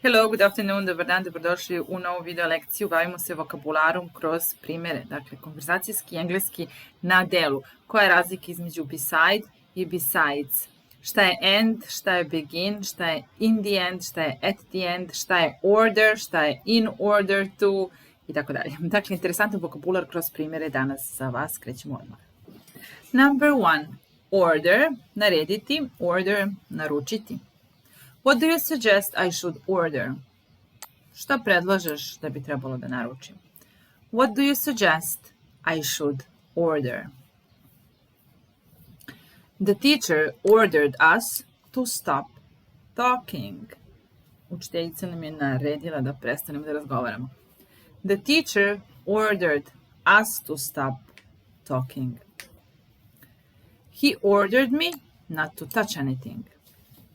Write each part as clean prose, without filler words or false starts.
Hello, good afternoon, dobar dan, dobrodošli u novu video lekciju. Bavimo se vokabularom kroz primjere, dakle konverzacijski engleski na delu. Koja je razlika između beside i besides? Šta je and, šta je begin, šta je in the end, šta je at the end, šta je order, šta je in order to i tako dalje. Dakle, interesantan vokabular kroz primjere danas za vas. Krećemo odmah. Number 1. Order, narediti, order, naručiti. What do you suggest I should order? Šta predlažeš da bi trebalo da naručim? What do you suggest I should order? The teacher ordered us to stop talking. Učiteljica nam je naredila da prestanemo da razgovaramo. The teacher ordered us to stop talking. He ordered me not to touch anything.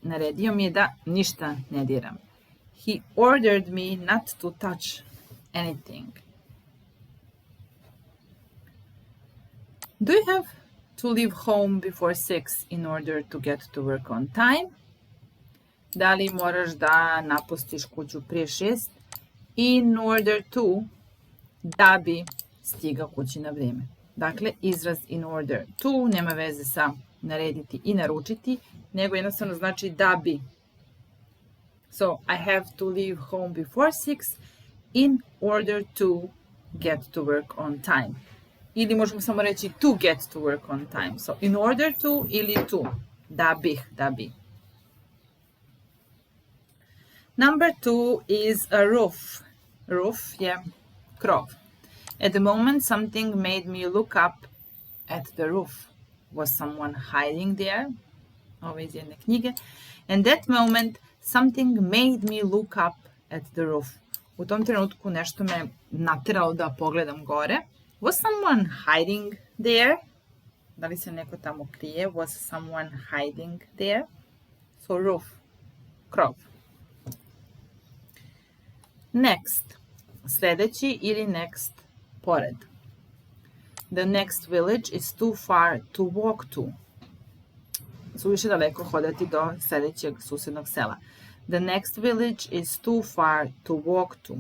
Naredio mi je da ništa ne diram. He ordered me not to touch anything. Do you have to leave home before 6 in order to get to work on time? Da li moraš da napustiš kuću prije 6 in order to, da bi stigao kući na vrijeme? Dakle, izraz in order to nema veze sa narediti i naručiti, nego jednostavno znači da bi. So, I have to leave home before 6 in order to get to work on time. Ili možemo samo reći to get to work on time. So, in order to ili to. Da bih, da bi. Number 2 is a roof. Roof je krov. At the moment, something made me look up at the roof. Was someone hiding there? Ovo je iz jedne knjige. And that moment, something made me look up at the roof. U tom trenutku nešto me nateralo da pogledam gore. Was someone hiding there? Da li se neko tamo krije? Was someone hiding there? So roof, krov. Next, sljedeći ili next, pored. The next village is too far to walk to. Suviše daleko hodati do sljedećeg susjednog sela. The next village is too far to walk to.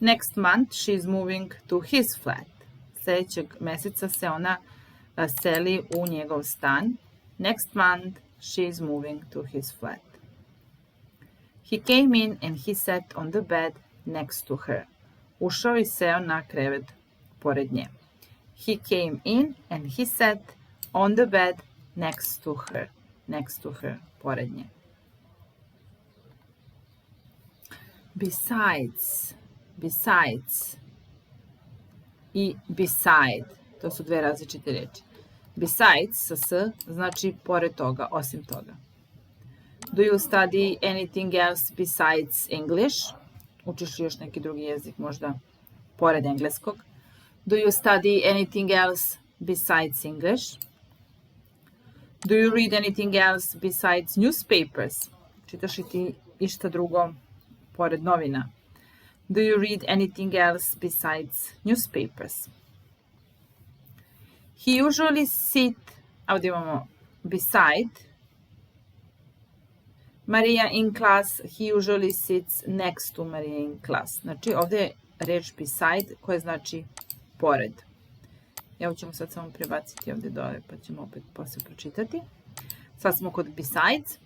Next month she is moving to his flat. Sljedećeg mjeseca se ona seli u njegov stan. Next month she is moving to his flat. He came in and he sat on the bed next to her. Ušao i seo na krevet pored nje. He came in and he sat on the bed next to her. Next to her, pored nje. Besides, besides i beside. To su dve različite reči. Besides sa s znači pored toga, osim toga. Do you study anything else besides English? Učiš li još neki drugi jezik, možda pored engleskog? Do you study anything else besides English? Do you read anything else besides newspapers? Čitaš li ti išta drugo pored novina? Do you read anything else besides newspapers? He usually sit, ovdje imamo beside, Maria in class, he usually sits next to Maria in class. Znači, ovdje je reč beside koja znači pored. Evo ćemo sad samo prebaciti ovdje dole, pa ćemo opet poslije pročitati. Sad smo kod besides.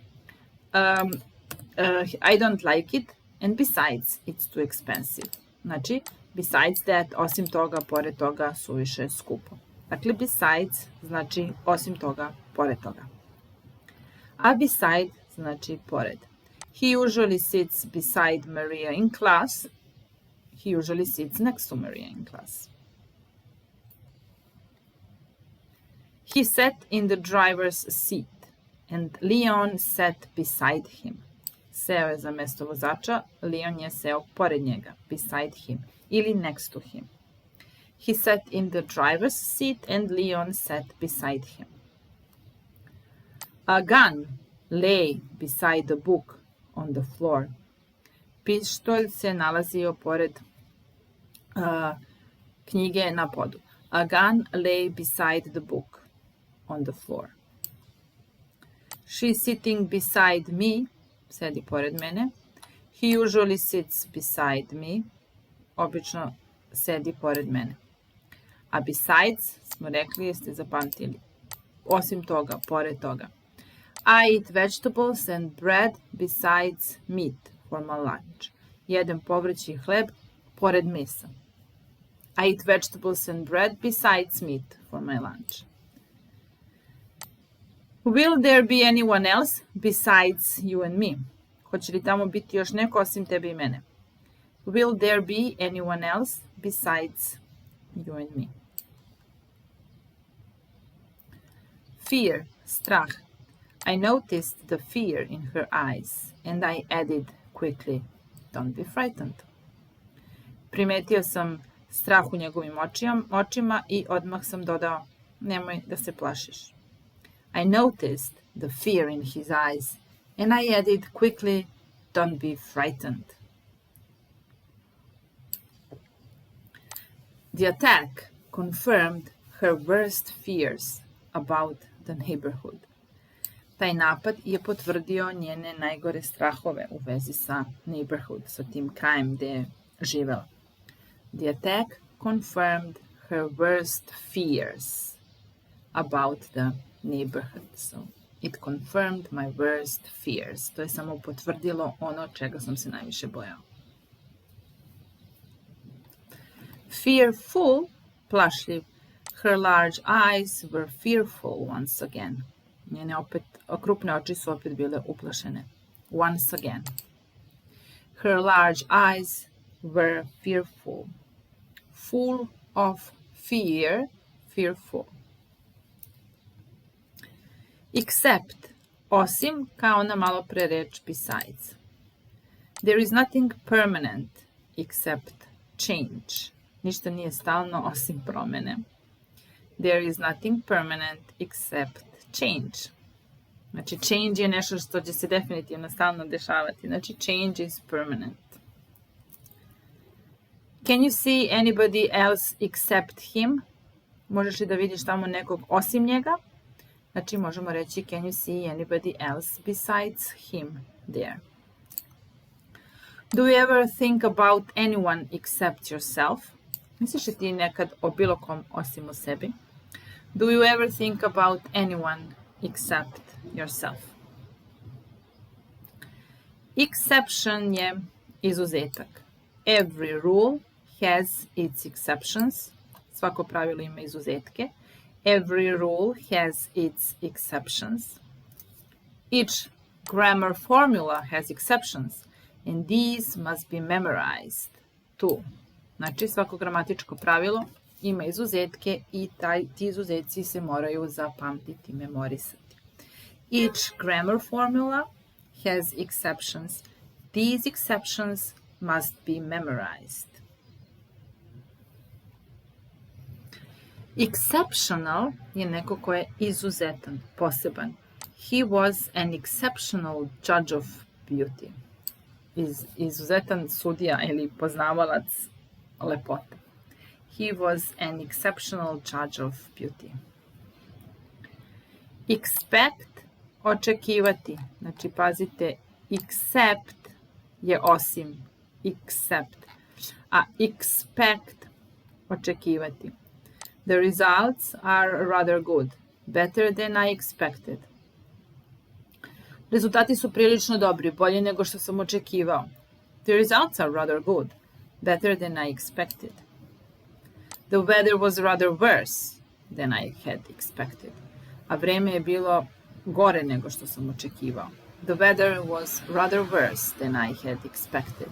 I don't like it, and besides, it's too expensive. Znači, besides that, osim toga, pored toga, suviše skupo. Dakle, besides znači osim toga, pored toga. A beside znači pored. He usually sits beside Maria in class. He usually sits next to Maria in class. He sat in the driver's seat and Leon sat beside him. Seo je za mjesto vozača, Leon je seo pored njega, beside him, ili next to him. He sat in the driver's seat and Leon sat beside him. A gun lay beside the book on the floor. Pištolj se nalazio pored knjige na podu. A gun lay beside the book on the floor. She's sitting beside me, sedi pored mene. He usually sits beside me. Obično sedi pored mene. A besides smo rekli, jeste zapamtili. Osim toga, pored toga. I eat vegetables and bread besides meat for my lunch. Jedem povrće i hleb pored mesa. I eat vegetables and bread besides meat for my lunch. Will there be anyone else besides you and me? Hoće li tamo biti još neko osim tebe i mene? Will there be anyone else besides you and me? Fear, strah. I noticed the fear in her eyes and I added quickly, don't be frightened. Primetio sam strah u njegovim očima i odmah sam dodao, nemoj da se plašiš. I noticed the fear in his eyes and I added quickly, don't be frightened. The attack confirmed her worst fears about the neighborhood. Taj napad je potvrdio njene najgore strahove u vezi sa neighborhood, sa tim krajem gdje je živela. The attack confirmed her worst fears about the neighborhood. So it confirmed my worst fears. To je samo potvrdilo ono čega sam se najviše bojao. Fearful, plašljiv. Her large eyes were fearful once again. Njene krupne oči su opet bile uplašene. Once again. Her large eyes were fearful. Full of fear, fearful. Except, osim, kao na malo pre reč besides. There is nothing permanent except change. Ništa nije stalno osim promene. There is nothing permanent except change. Znači, change je nešto što će se definitivno stalno dešavati. Znači, change is permanent. Can you see anybody else except him? Možeš li da vidiš tamo nekog osim njega? Znači, možemo reći can you see anybody else besides him there? Do you ever think about anyone except yourself? Misliš li ti nekad o bilo kom osim o sebi? Do you ever think about anyone except yourself? Exception je izuzetak. Every rule has its exceptions. Svako pravilo ima izuzetke. Every rule has its exceptions. Each grammar formula has exceptions, and these must be memorized too. Znači, svako gramatičko pravilo ima izuzetke i ti izuzeci se moraju zapamtiti, memorisati. Each grammar formula has exceptions. These exceptions must be memorized. Exceptional je neko ko je izuzetan, poseban. He was an exceptional judge of beauty. Izuzetan sudija ili poznavalac lepote. He was an exceptional judge of beauty. Expect, očekivati. Znači, pazite, except je osim. Except. A expect, očekivati. The results are rather good. Better than I expected. Rezultati su prilično dobri, bolji nego što sam očekivao. The results are rather good. Better than I expected. The weather was rather worse than I had expected. A vreme je bilo gore nego što sam očekivao. The weather was rather worse than I had expected.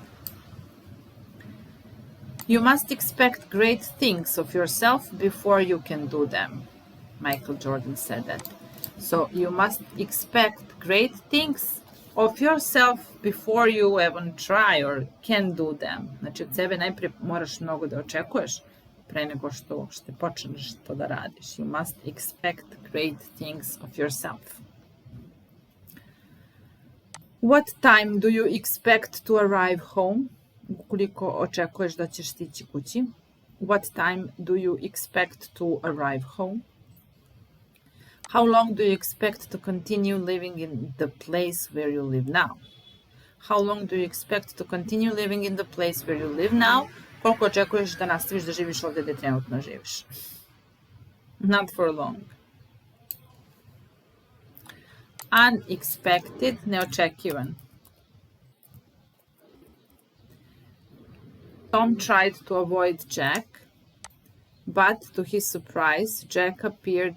You must expect great things of yourself before you can do them. Michael Jordan said that. So you must expect great things of yourself before you even try or can do them. Znači, od sebe najprije moraš mnogo da očekuješ pre nego što počneš to da radiš. You must expect great things of yourself. What time do you expect to arrive home? Koliko očekuješ da ćeš stići kući? What time do you expect to arrive home? How long do you expect to continue living in the place where you live now? How long do you expect to continue living in the place where you live now? Koliko očekuješ da nastaviš da živiš ovdje gdje trenutno živiš? Not for long. Unexpected, neočekivan. Tom tried to avoid Jack, but to his surprise, Jack appeared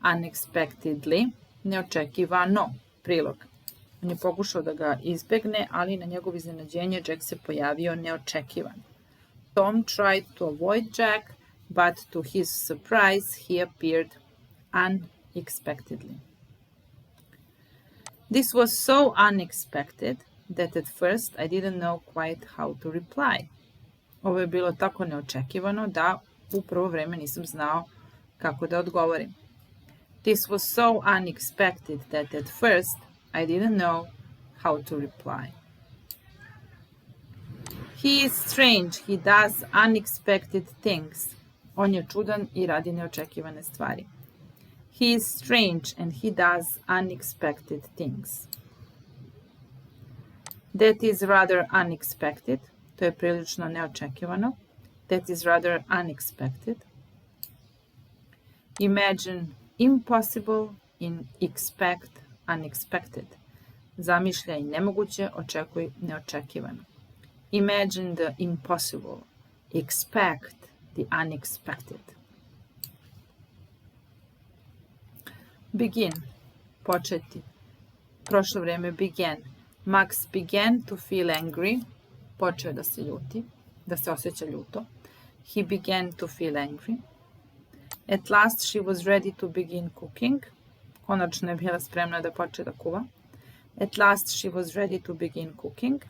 unexpectedly, neočekivano. Prilog. On je pokušao da ga izbegne, ali na njegovo iznenađenje Jack se pojavio neočekivan. Tom tried to avoid Jack, but to his surprise, he appeared unexpectedly. This was so unexpected that at first I didn't know quite how to reply. Ovo je bilo tako neočekivano da u prvo vreme nisam znao kako da odgovorim. This was so unexpected that at first I didn't know how to reply. He is strange, he does unexpected things. On je čudan i radi neočekivane stvari. He is strange and he does unexpected things. That is rather unexpected. To je prilično neočekivano. That is rather unexpected. Imagine impossible, expect unexpected. Zamišljaj nemoguće, očekuj neočekivano. Imagine the impossible. Expect the unexpected. Begin. Početi. Prošlo vrijeme began. Max began to feel angry. Počeo da se ljuti, da se osjeća ljuto. He began to feel angry. At last she was ready to begin cooking. Konačno je bila spremna da počne da kuva. At last she was ready to begin cooking.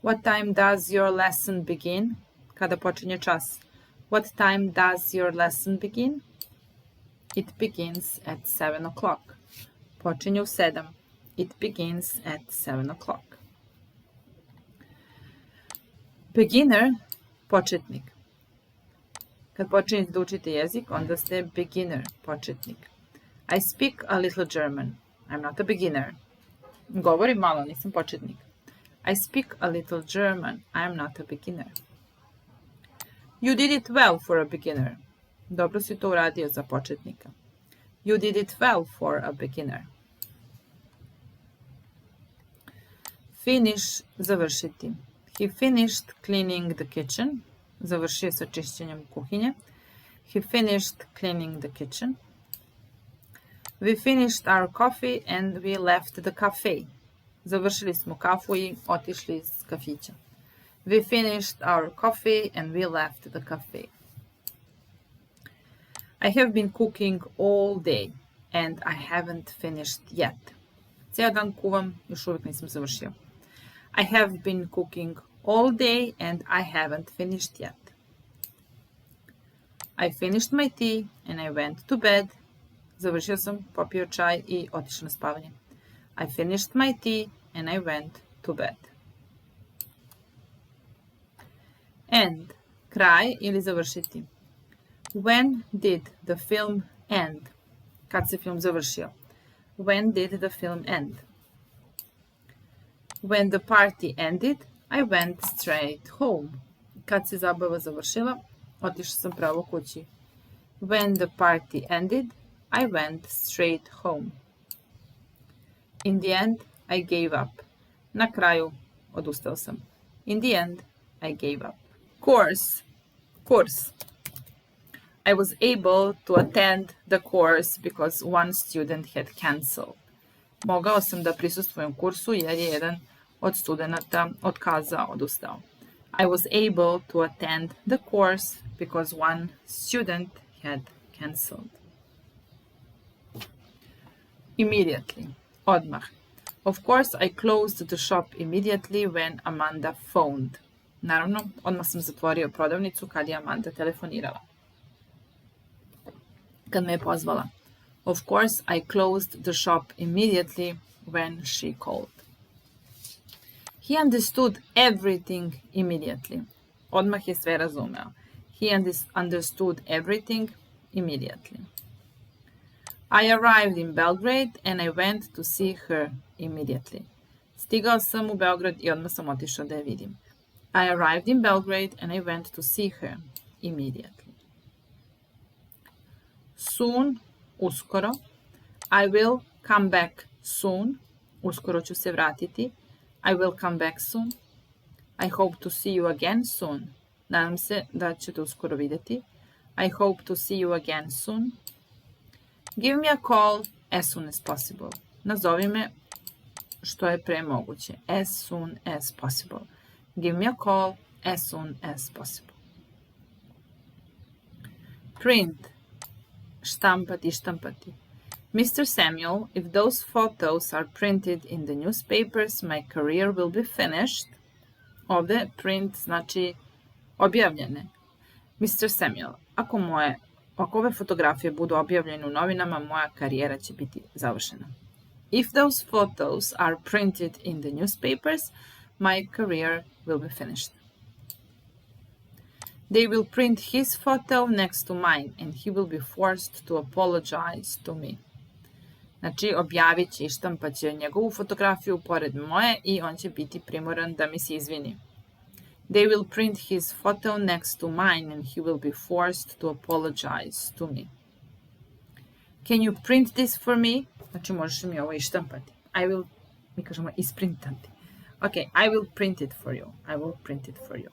What time does your lesson begin? Kada počinje čas. What time does your lesson begin? It begins at 7 o'clock. Počinje u 7. It begins at 7 o'clock. Beginner, početnik. Kad počinjete da učite jezik, onda ste beginner, početnik. I speak a little German. I'm not a beginner. Govorim malo, nisam početnik. I speak a little German. I'm not a beginner. You did it well for a beginner. Dobro si to uradio za početnika. You did it well for a beginner. Finish, završiti. He finished cleaning the kitchen. Završio sa čišćenjem kuhinje. He finished cleaning the kitchen. We finished our coffee and we left the cafe. Završili smo kafu i otišli iz kafića. We finished our coffee and we left the cafe. I have been cooking all day and I haven't finished yet. Cijel dan kuvam, još uvijek nisam završio. I have been cooking all day and I haven't finished yet. I finished my tea and I went to bed. Završio sam, popio čaj i otišao na spavanje. I finished my tea and I went to bed. End, kraj ili završiti. When did the film end? Kad se film završio? When did the film end? When the party ended, I went straight home. Kad se zabava završila, otišao sam pravo kući. When the party ended, I went straight home. In the end, I gave up. Na kraju, odustao sam. In the end, I gave up. Course. Course. I was able to attend the course because one student had cancelled. Mogao sam da prisustvujem kursu jer je jedan od studenata otkazao, odustao. I was able to attend the course because one student had cancelled. Immediately. Odmah. Of course, I closed the shop immediately when Amanda phoned. Naravno, odmah sam zatvorio prodavnicu kad je Amanda telefonirala. Kad me je pozvala. Of course, I closed the shop immediately when she called. He understood everything immediately. Odmah je sve razumeo. He understood everything immediately. I arrived in Belgrade and I went to see her immediately. Stigao sam u Beograd i odmah sam otišao da je vidim. I arrived in Belgrade and I went to see her immediately. Soon, uskoro. I will come back soon. Uskoro ću se vratiti. I will come back soon. I hope to see you again soon. Nadam se da ćete uskoro vidjeti. I hope to see you again soon. Give me a call as soon as possible. Nazovi me što je pre moguće. As soon as possible. Give me a call as soon as possible. Print. Štampati, štampati. Mr. Samuel, if those photos are printed in the newspapers, my career will be finished. Ovde print znači objavljene. Mr. Samuel, ako ove fotografije budu objavljene u novinama, moja karijera će biti završena. If those photos are printed in the newspapers, my career will be finished. They will print his photo next to mine and he will be forced to apologize to me. Znači, objavit će i štampat će njegovu fotografiju pored moje i on će biti primoran da mi se izvini. They will print his photo next to mine and he will be forced to apologize to me. Can you print this for me? Znači, možeš mi ovo ištampati. Mi kažemo isprintati. Okay, I will print it for you. I will print it for you.